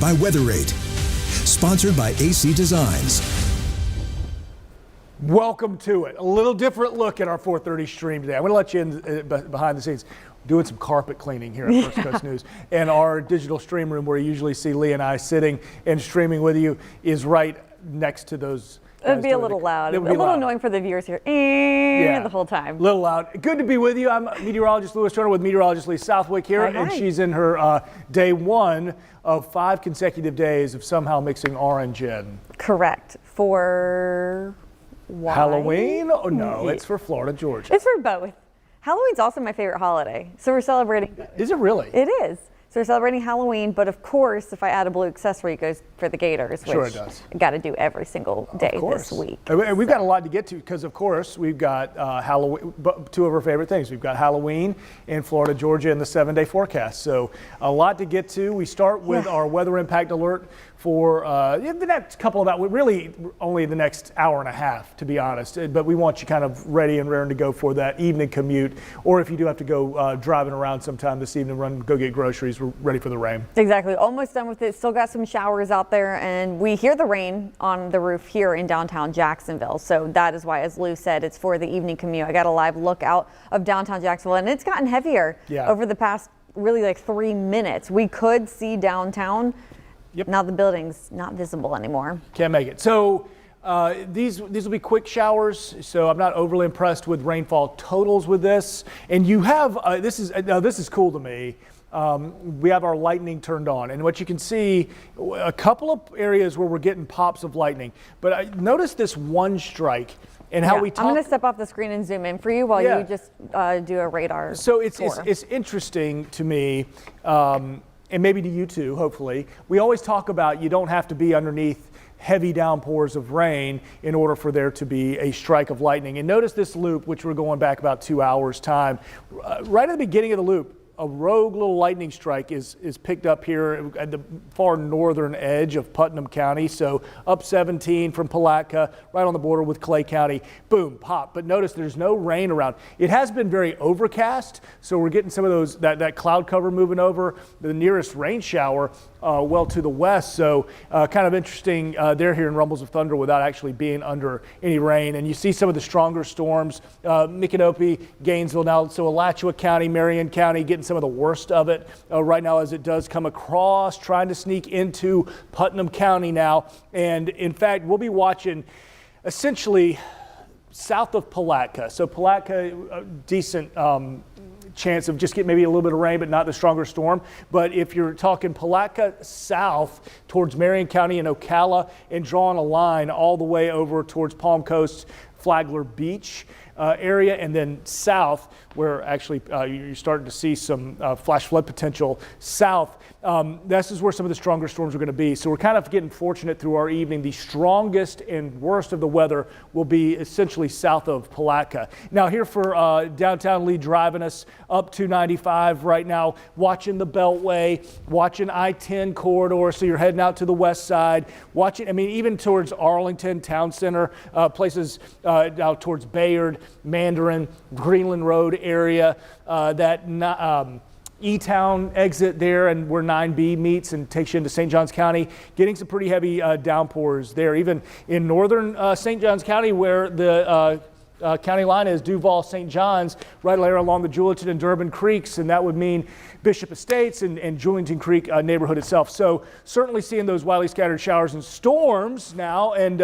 by Weather Rate. Sponsored by AC Designs. Welcome to it. A little different look at our 4:30 stream today. I'm going to let you in behind the scenes. Doing some carpet cleaning here at First Coast News. And our digital stream room where you usually see Lee and I sitting and streaming with you is right next to those. It'd be a little loud. A little annoying for the viewers here. Yeah. The whole time. A little loud. Good to be with you. I'm meteorologist Lewis Turner with meteorologist Lee Southwick here. Hi. And she's in her day 1 of 5 consecutive days of somehow mixing orange in. Correct. For why? Halloween? Oh, no, it's for Florida, Georgia. It's for both. Halloween's also my favorite holiday. So we're celebrating. Is it really? It is. So we're celebrating Halloween, but of course, if I add a blue accessory, it goes for the Gators, which sure it does. I got to do every single day this week. And we've got a lot to get to because, of course, we've got Halloween, 2 of our favorite things. We've got Halloween in Florida, Georgia, and the 7-day forecast. So a lot to get to. We start with our weather impact alert for the next couple of hours, really only the next hour and a half, to be honest. But we want you kind of ready and raring to go for that evening commute, or if you do have to go driving around sometime this evening, go get groceries, we're ready for the rain. Exactly. Almost done with it. Still got some showers out there, and we hear the rain on the roof here in downtown Jacksonville. So that is why, as Lou said, it's for the evening commute. I got a live look out of downtown Jacksonville, and it's gotten heavier over the past really like 3 minutes. We could see downtown. Yep. Now the building's not visible anymore. Can't make it. So these will be quick showers. So I'm not overly impressed with rainfall totals with this. And you have this is cool to me. We have our lightning turned on, and what you can see, a couple of areas where we're getting pops of lightning. But I notice this one strike. And how we talk. I'm going to step off the screen and zoom in for you while you just do a radar. So it's interesting to me. And maybe to you too, hopefully. We always talk about you don't have to be underneath heavy downpours of rain in order for there to be a strike of lightning. And notice this loop, which we're going back about 2 hours time. Right at the beginning of the loop, a rogue little lightning strike is picked up here at the far northern edge of Putnam County. So up 17 from Palatka, right on the border with Clay County. Boom, pop. But notice there's no rain around. It has been very overcast, so we're getting some of those that cloud cover moving over. The nearest rain shower well to the west. So kind of interesting. They're hearing rumbles of thunder without actually being under any rain. And you see some of the stronger storms, Micanopy, Gainesville now, so Alachua County, Marion County getting some of the worst of it right now as it does come across, trying to sneak into Putnam County now. And in fact, we'll be watching essentially south of Palatka. So Palatka, decent chance of just getting maybe a little bit of rain, but not the stronger storm. But if you're talking Palatka south towards Marion County and Ocala and drawing a line all the way over towards Palm Coast, Flagler Beach area, and then south where actually you're starting to see some flash flood potential south. This is where some of the stronger storms are going to be. So we're kind of getting fortunate through our evening. The strongest and worst of the weather will be essentially south of Palatka. Now here for downtown Lee, driving us up to 95 right now, watching the Beltway, watching I-10 corridor. So you're heading out to the west side, watching, I mean, even towards Arlington Town Center, places out towards Bayard, Mandarin, Greenland Road area, E-Town exit there, and where 9B meets and takes you into St. Johns County, getting some pretty heavy downpours there. Even in northern St. Johns County, where the county line is Duval, St. Johns, right there along the Julian and Durbin Creeks, and that would mean Bishop Estates and Julington Creek neighborhood itself. So certainly seeing those widely scattered showers and storms now, and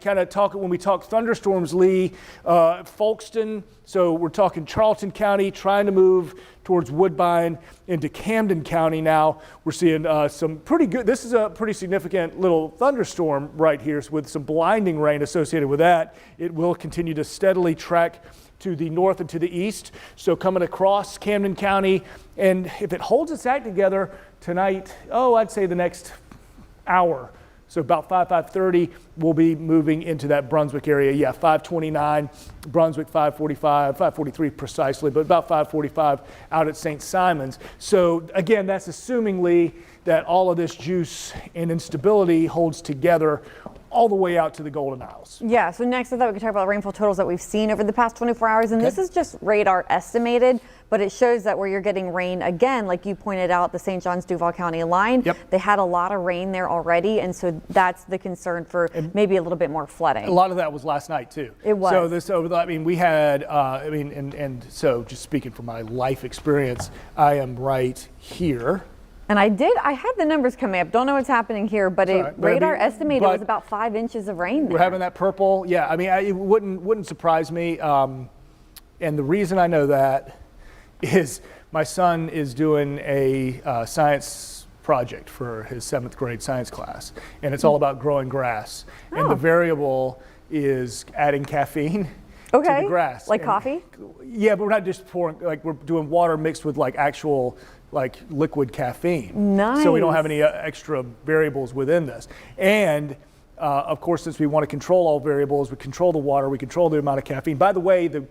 kind of talk when we talk thunderstorms, Lee, Folkston. So we're talking Charlton County, trying to move towards Woodbine into Camden County now. We're seeing some pretty good, this is a pretty significant little thunderstorm right here with some blinding rain associated with that. It will continue to steadily track to the north and to the east. So coming across Camden County, and if it holds its act together tonight, I'd say the next hour. So about 5:30, we'll be moving into that Brunswick area. Yeah, 5:29, Brunswick 5:45, 5:43 precisely, but about 5:45 out at St. Simon's. So again, that's assumingly that all of this juice and instability holds together all the way out to the Golden Isles. Yeah, so next I thought we could talk about rainfall totals that we've seen over the past 24 hours. And Okay. this is just radar estimated, but it shows that where you're getting rain again, like you pointed out, the St. John's Duval County line, Yep. they had a lot of rain there already. And so that's the concern for maybe a little bit more flooding. A lot of that was last night too. It was. I mean, we had, and so just speaking from my life experience, I am right here. And I had the numbers coming up. Don't know what's happening here, but radar estimated it was about 5 inches of rain there. We're having that purple. Yeah, I mean, it wouldn't surprise me. And the reason I know that is my son is doing a science project for his 7th grade science class, and it's all about growing grass. And the variable is adding caffeine to the grass. Like coffee? Yeah, but we're not just pouring, like we're doing water mixed with like actual like liquid caffeine. Nice. So we don't have any extra variables within this. And of course, since we want to control all variables, we control the water, we control the amount of caffeine. By the way, the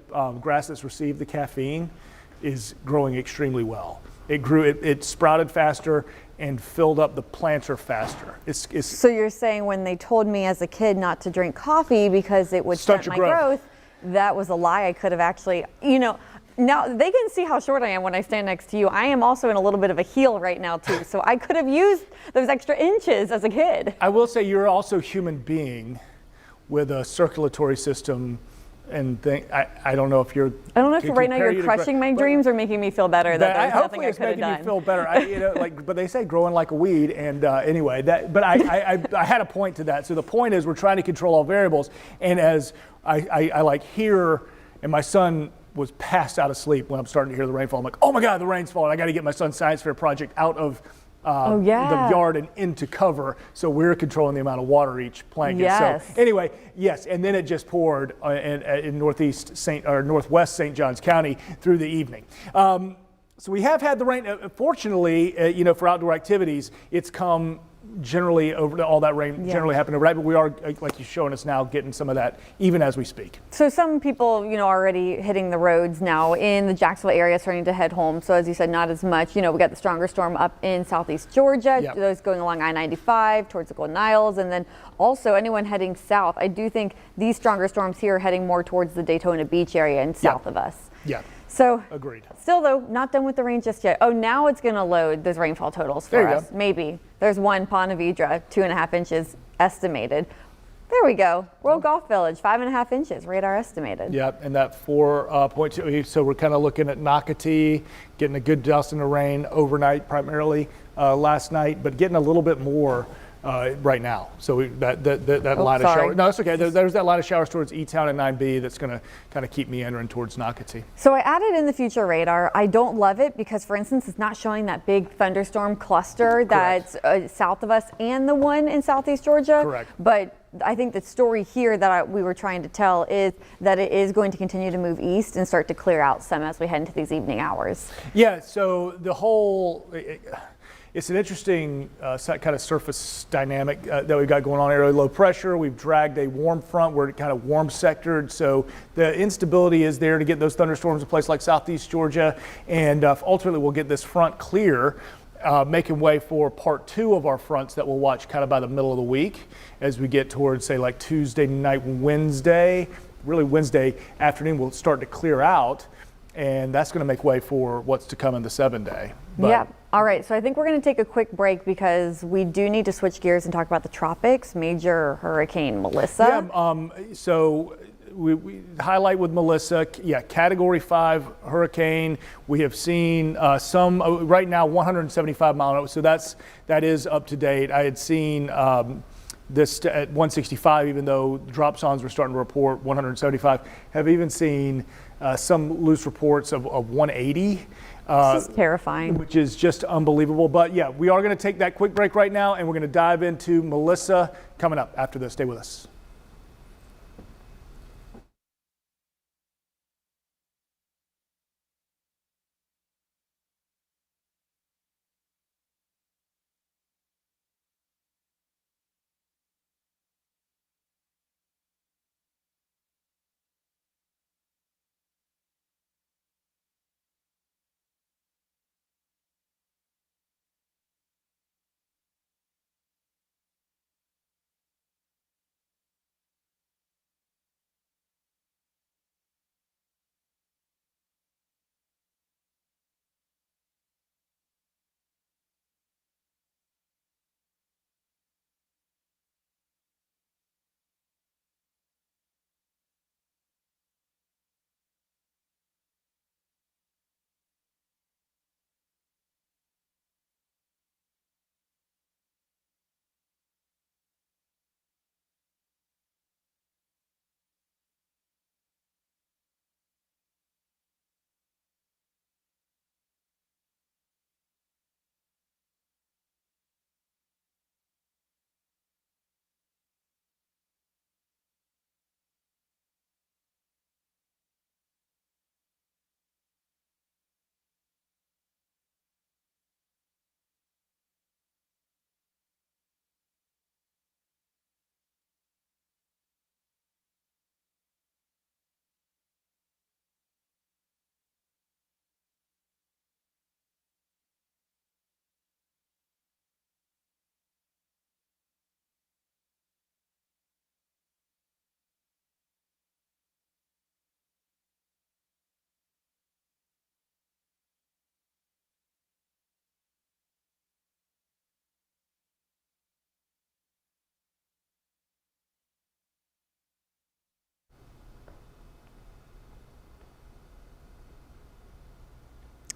grass that's received the caffeine is growing extremely well. It sprouted faster and filled up the planter faster. So you're saying when they told me as a kid not to drink coffee because it would stunt my growth, that was a lie. I could have actually, now they can see how short I am when I stand next to you. I am also in a little bit of a heel right now too. So I could have used those extra inches as a kid. I will say you're also a human being with a circulatory system and I don't know if you're. I don't know if right now you're crushing my dreams or making me feel better that there's nothing I could have done. Hopefully it's making me feel better. But they say growing like a weed, and anyway, but I had a point to that. So the point is we're trying to control all variables, and as I like hear, and my son was passed out of sleep when I'm starting to hear the rainfall. I'm like, oh my God, the rain's falling. I got to get my son's science fair project out of the yard and into cover, so we're controlling the amount of water each plant gets. Yes. So anyway, yes, and then it just poured in northwest St. Johns County through the evening. So we have had the rain. Fortunately, for outdoor activities, it's come generally over all that rain generally happened overnight, but we are, like you're showing us now, getting some of that even as we speak. So some people, already hitting the roads now in the Jacksonville area, starting to head home. So as you said, not as much. We got the stronger storm up in southeast Georgia, those going along I-95 towards the Golden Isles, and then also anyone heading south. I do think these stronger storms here are heading more towards the Daytona Beach area and south of us. Yeah. So agreed. Still though, not done with the rain just yet. Oh, now it's going to load those rainfall totals for us. Maybe. There's one Ponte Vedra, 2.5 inches estimated. There we go. World Golf Village, 5.5 inches, radar estimated. Yeah, and that 4.2. So we're kind of looking at Nocatee, getting a good dust in the rain overnight, primarily last night, but getting a little bit more right now. So that line of showers. No, it's okay. There's that line of showers towards E-Town and 9B that's going to kind of keep me entering towards Nocatee. So I added in the future radar. I don't love it because, for instance, it's not showing that big thunderstorm cluster that's south of us and the one in southeast Georgia. Correct. But I think the story here that we were trying to tell is that it is going to continue to move east and start to clear out some as we head into these evening hours. Yeah, so the whole... It's an interesting kind of surface dynamic that we've got going on here. Low pressure, we've dragged a warm front. We're kind of warm sectored, so the instability is there to get those thunderstorms in a place like southeast Georgia, and ultimately we'll get this front clear, making way for part 2 of our fronts that we'll watch kind of by the middle of the week as we get towards, say, like Tuesday night, Wednesday. Really Wednesday afternoon will start to clear out, and that's going to make way for what's to come in the 7-day. Yeah. All right. So I think we're going to take a quick break because we do need to switch gears and talk about the tropics. Major Hurricane Melissa. Yeah. So we highlight with Melissa. Yeah. Category 5 hurricane. We have seen some right now 175 mile an hour. So that is up to date. I had seen this at 165, even though drop zones were starting to report 175. Have even seen some loose reports of 180. This is terrifying. Which is just unbelievable. But yeah, we are going to take that quick break right now, and we're going to dive into Melissa coming up after this. Stay with us.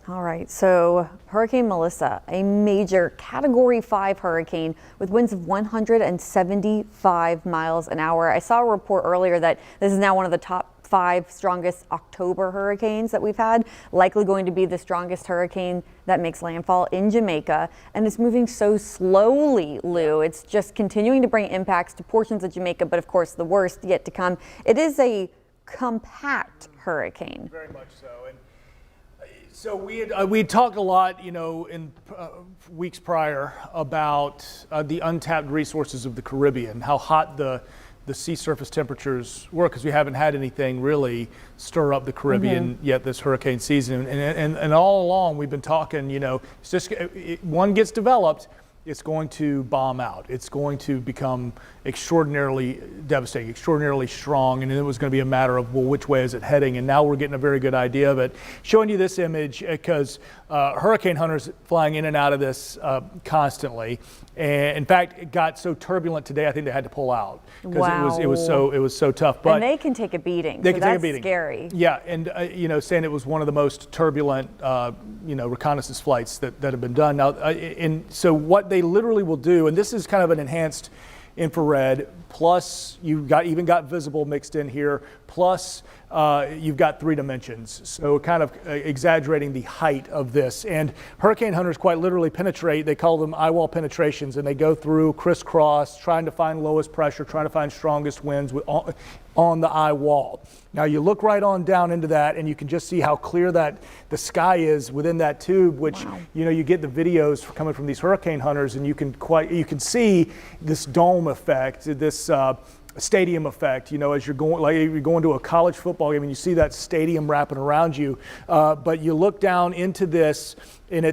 All right, so Hurricane Melissa, a major Category 5 hurricane with winds of 175 miles an hour. I saw a report earlier that this is now one of the top 5 strongest October hurricanes that we've had, likely going to be the strongest hurricane that makes landfall in Jamaica. And it's moving so slowly, Lew. It's just continuing to bring impacts to portions of Jamaica, but of course the worst yet to come. It is a compact hurricane. Very much so. And so we talked a lot, in weeks prior about the untapped resources of the Caribbean, how hot the sea surface temperatures were, because we haven't had anything really stir up the Caribbean yet this hurricane season. And all along we've been talking, it's just one gets developed, it's going to bomb out. It's going to become extraordinarily devastating, extraordinarily strong, and it was going to be a matter of, well, which way is it heading? And now we're getting a very good idea of it. Showing you this image because hurricane hunters flying in and out of this constantly. And in fact, it got so turbulent today, I think they had to pull out because it was so tough. But and they can take a beating. They can take a beating. Scary. Yeah, and saying it was one of the most turbulent reconnaissance flights that have been done. Now, and so what they literally will do, and this is kind of an enhanced infrared, plus you've got visible mixed in here, plus you've got 3 dimensions. So kind of exaggerating the height of this. And hurricane hunters quite literally penetrate, they call them eye wall penetrations, and they go through crisscross, trying to find lowest pressure, trying to find strongest winds on the eye wall. Now you look right on down into that, and you can just see how clear that the sky is within that tube, which you get the videos coming from these hurricane hunters, and you can see this dome effect, this stadium effect, as you're going to a college football game and you see that stadium wrapping around you. But you look down into this, and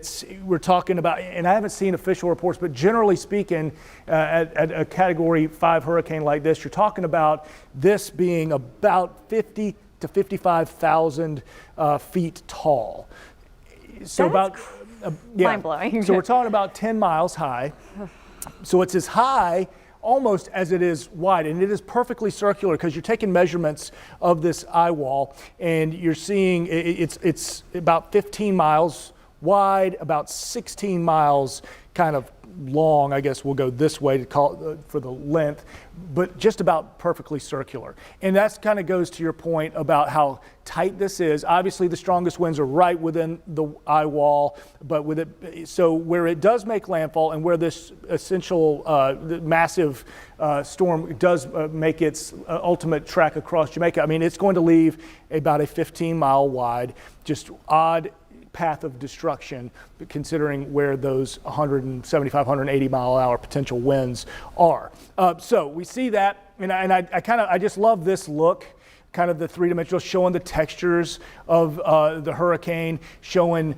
we're talking about, and I haven't seen official reports, but generally speaking, at a Category 5 hurricane like this, you're talking about this being about 50 to 55,000 feet tall. So mind-blowing. So we're talking about 10 miles high. So it's as high almost as it is wide, and it is perfectly circular because you're taking measurements of this eye wall, and you're seeing it's about 15 miles wide, about 16 miles kind of long, I guess we'll go this way to call it for the length, but just about perfectly circular. And that kind of goes to your point about how tight this is. Obviously the strongest winds are right within the eye wall, but so where it does make landfall and where this essential massive storm does make its ultimate track across Jamaica, I mean, it's going to leave about a 15-mile wide, just odd path of destruction, considering where those 175, 180 mile an hour potential winds are. So we see that, and I just love this look, kind of the 3-dimensional, showing the textures of the hurricane, showing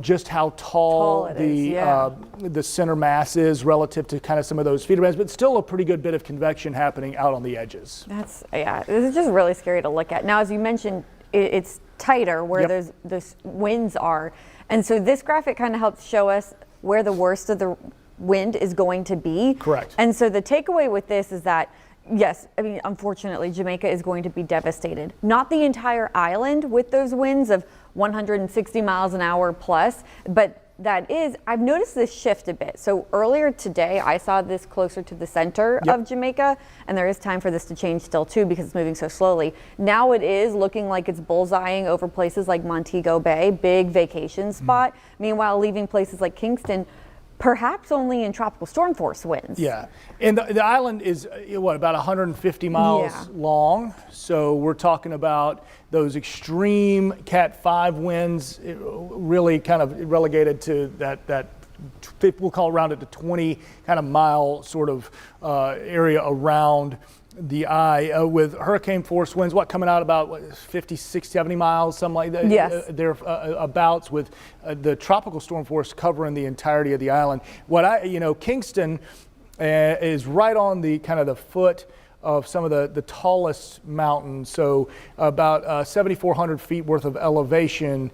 just how tall the center mass is relative to kind of some of those feeder bands, but still a pretty good bit of convection happening out on the edges. This is just really scary to look at. Now, as you mentioned, it's tighter where those winds are. And so this graphic kind of helps show us where the worst of the wind is going to be. Correct. And so the takeaway with this is that, yes, I mean, unfortunately, Jamaica is going to be devastated. Not the entire island with those winds of 160 miles an hour plus, but I've noticed this shift a bit. So earlier today, I saw this closer to the center of Jamaica, and there is time for this to change still too because it's moving so slowly. Now it is looking like it's bullseyeing over places like Montego Bay, big vacation spot. Meanwhile, leaving places like Kingston, perhaps only in tropical storm force winds. Yeah, and the island is about 150 miles long. So we're talking about those extreme Cat 5 winds, really kind of relegated to that we'll call around it the 20 kind of mile sort of area around the eye, with hurricane force winds, coming out about 50, 60, 70 miles, something like that. Yes. They're abouts with the tropical storm force covering the entirety of the island. Kingston is right on the kind of the foot of some of the tallest mountains. So about 7,400 feet worth of elevation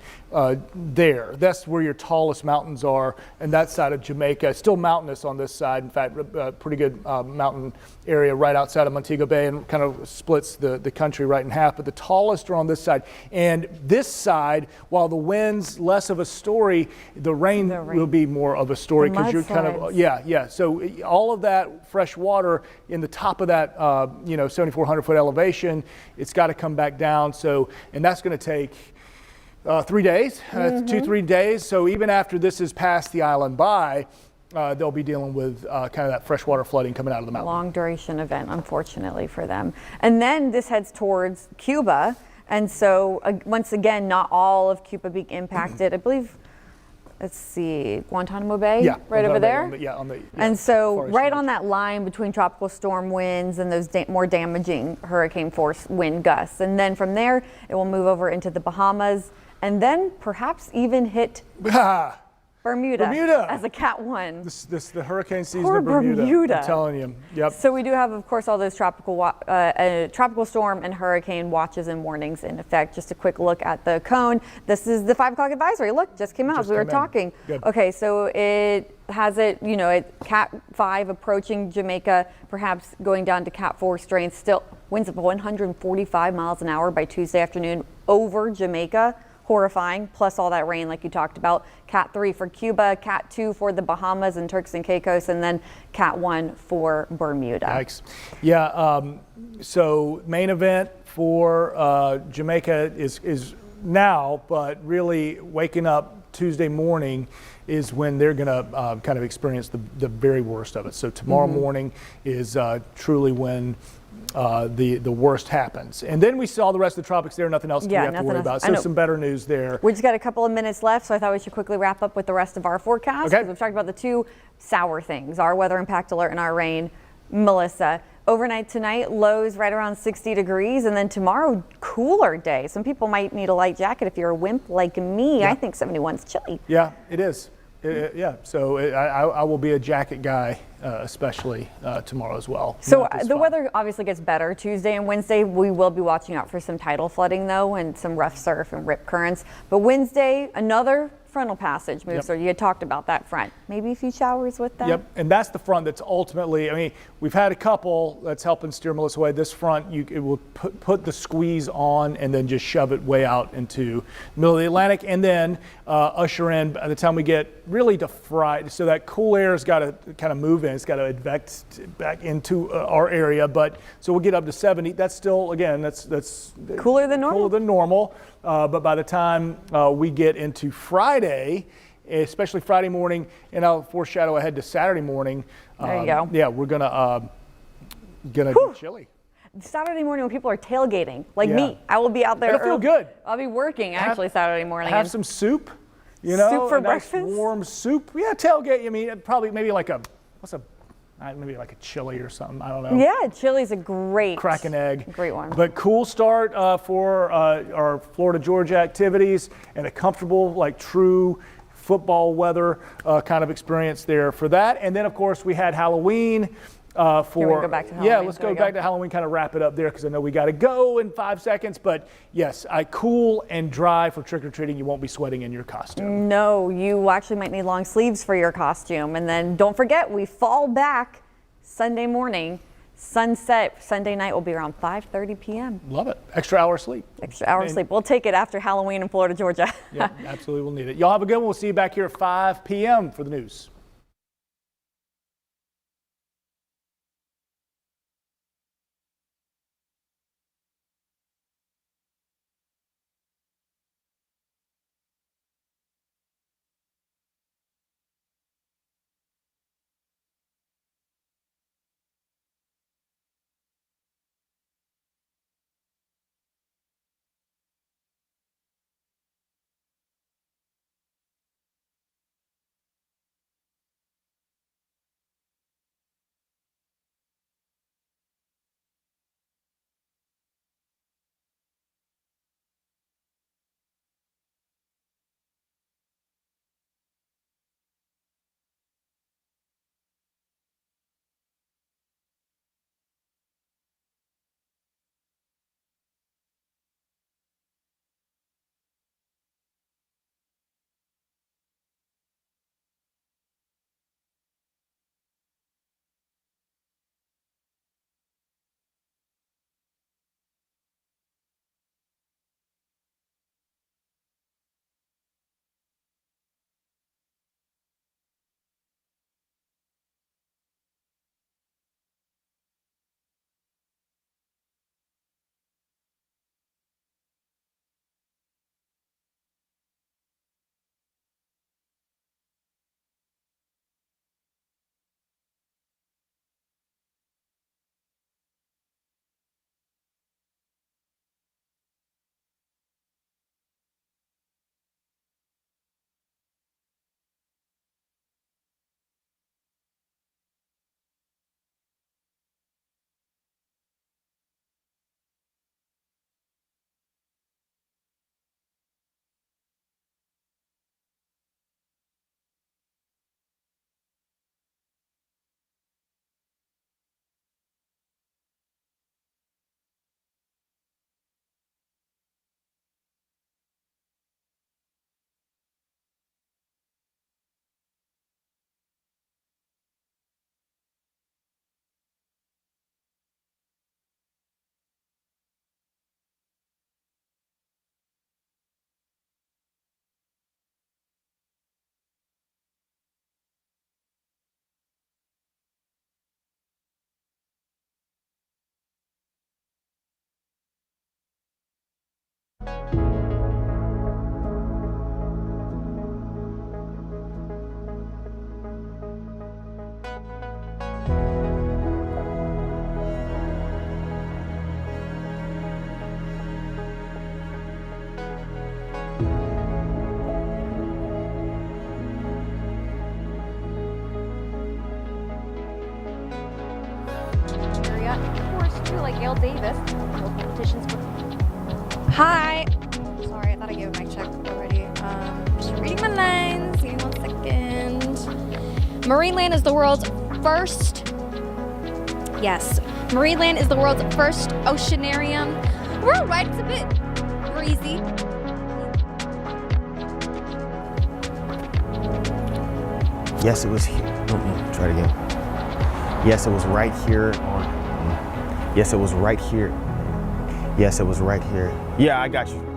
there. That's where your tallest mountains are, and that side of Jamaica. It's still mountainous on this side. In fact, pretty good mountain area right outside of Montego Bay, and kind of splits the country right in half. But the tallest are on this side. And this side, while the wind's less of a story, the rain will be more of a story, because you're kind of, yeah. So all of that fresh water in the top of that, 7,400 foot elevation, it's got to come back down. So, and that's going to take 3 days, 2-3 days. So even after this is past the island by, they'll be dealing with kind of that freshwater flooding coming out of the mountain. Long duration event, unfortunately for them. And then this heads towards Cuba. And so once again, not all of Cuba being impacted. I believe, let's see, Guantanamo Bay, right over there. And so right on that line between tropical storm winds and those more damaging hurricane force wind gusts. And then from there, it will move over into the Bahamas, and then perhaps even hit Bermuda as a Cat 1. The hurricane season Poor of Bermuda. I'm Bermuda. telling you. Yep. So we do have, of course, all those tropical storm and hurricane watches and warnings in effect. Just a quick look at the cone. This is the 5 o'clock advisory. Look, just came out as we were talking. Okay, so it has Cat 5 approaching Jamaica, perhaps going down to Cat 4 strength. Still winds of 145 miles an hour by Tuesday afternoon over Jamaica. Horrifying, plus all that rain like you talked about. Cat 3 for Cuba, Cat 2 for the Bahamas and Turks and Caicos, and then Cat 1 for Bermuda. Yikes. Yeah, so main event for Jamaica is now, but really waking up Tuesday morning is when they're going to kind of experience the very worst of it. So tomorrow morning is truly when the worst happens. And then we saw the rest of the tropics there, nothing else we have to worry about. So some better news there. We just got a couple of minutes left, so I thought we should quickly wrap up with the rest of our forecast. Because we've talked about the two sour things, our weather impact alert and our rain. Melissa, overnight tonight, lows right around 60 degrees, and then tomorrow, cooler day. Some people might need a light jacket if you're a wimp like me. I think 71's chilly. Yeah, it is. So I will be a jacket guy, especially tomorrow as well. So the weather obviously gets better Tuesday and Wednesday. We will be watching out for some tidal flooding, though, and some rough surf and rip currents. But Wednesday, another frontal passage moves. So you had talked about that front. Maybe a few showers with that. Yep, and that's the front that's ultimately, I mean, we've had a couple that's helping steer Melissa away. This front, it will put the squeeze on and then just shove it way out into the middle of the Atlantic, and then usher in, by the time we get really to Friday, so that cool air has got to kind of move in. It's got to advect back into our area, but so we'll get up to 70. That's still, again, that's cooler than normal. But by the time we get into Friday, especially Friday morning, and I'll foreshadow ahead to Saturday morning. There you go. Yeah, we're gonna be chilly. Saturday morning when people are tailgating, like me, I will be out there. It'll feel good. I'll be working Saturday morning. Have some soup, soup for breakfast. Warm soup. Yeah, tailgate. I mean, probably maybe like maybe like a chili or something. I don't know. Yeah, chili's a great. Crack an egg. Great one. But cool start for our Florida Georgia activities, and a comfortable, like true football weather kind of experience there for that. And then of course we had Halloween. Can we go back to Halloween? Yeah, let's go back to Halloween, kind of wrap it up there, because I know we got to go in 5 seconds. But yes, cool and dry for trick-or-treating. You won't be sweating in your costume. No, you actually might need long sleeves for your costume. And then don't forget, we fall back Sunday morning. Sunset Sunday night will be around 5:30 p.m. Love it. Extra hour sleep. Extra hour sleep. We'll take it after Halloween in Florida, Georgia. Yeah, absolutely. We'll need it. Y'all have a good one. We'll see you back here at 5 p.m. for the news. too, like Gail Davis. No competitions for. Hi. Sorry, I thought I gave a mic check already. Just reading my lines. Give me 1 second. Marineland is the world's first. Yes, Marineland is the world's first oceanarium. We're all right. It's a bit breezy. Yes, it was here. Try it again. Yes, it was right here on. Yes, it was right here. Yes, it was right here. Yeah, I got you.